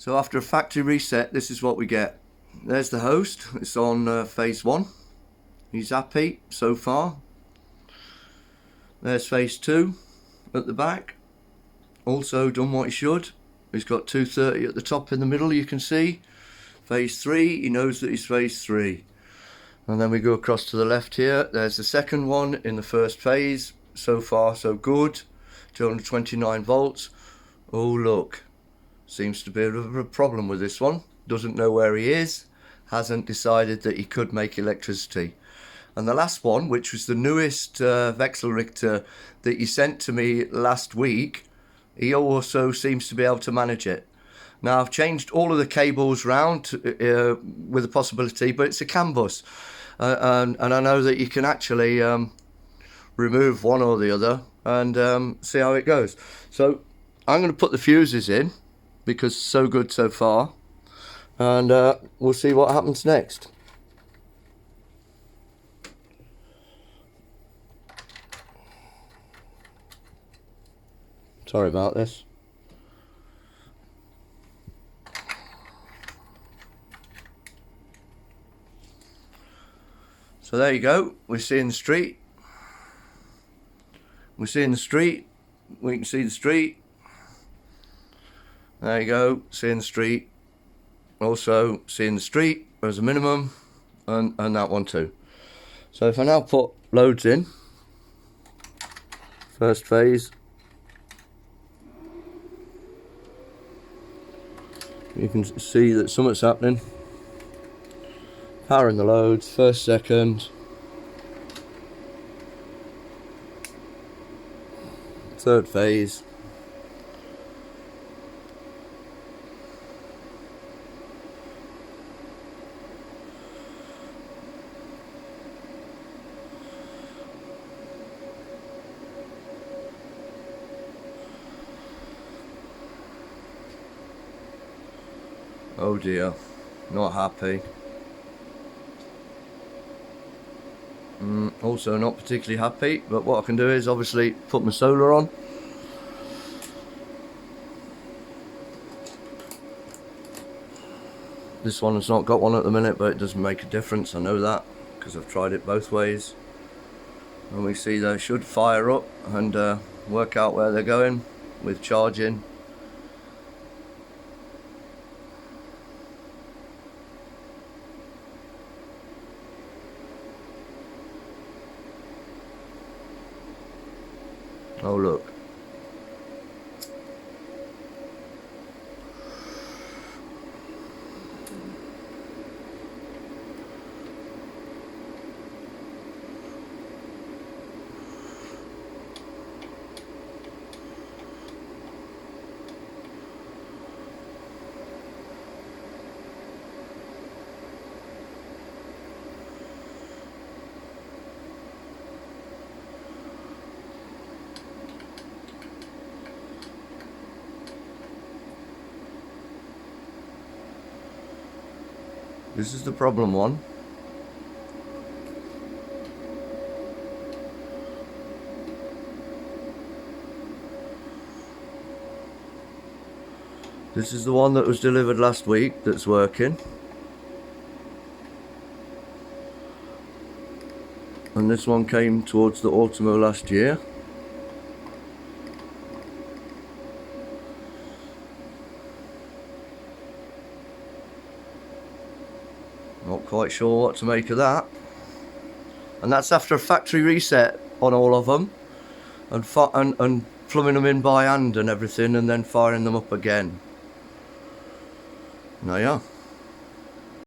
So after a factory reset, this is what we get. There's the host. It's on phase 1. He's happy so far. There's phase 2 at the back. Also done what he should. He's got 230 at the top in the middle, you can see. Phase 3, he knows that he's phase 3. And then we go across to the left here. There's the second one in the first phase. So far so good. 229 volts. Oh look. Seems to be a problem with this one. Doesn't know where he is. Hasn't decided that he could make electricity. And the last one, which was the newest Wechselrichter that you sent to me last week, he also seems to be able to manage it. Now I've changed all of the cables round with a possibility, but it's a CAN bus. And I know that you can actually remove one or the other and see how it goes. So I'm going to put the fuses in, because so good so far, and we'll see what happens next. Sorry about this. So there you go, we're seeing the street. We're seeing the street, we can see the street. There you go, seeing the street. Also seeing the street as a minimum, and that one too. So if I now put loads in, first phase, you can see that something's happening. Powering the loads, first, second, third phase. Oh dear, not happy. Also not particularly happy, but what I can do is obviously put my solar on. This one has not got one at the minute, but it doesn't make a difference, I know that, because I've tried it both ways. And we see they should fire up and work out where they're going with charging. Oh look. This is the problem one. This is the one that was delivered last week that's working. And this one came towards the autumn of last year. Not quite sure what to make of that. And that's after a factory reset on all of them, and plumbing them in by hand and everything, and then firing them up again. Now yeah.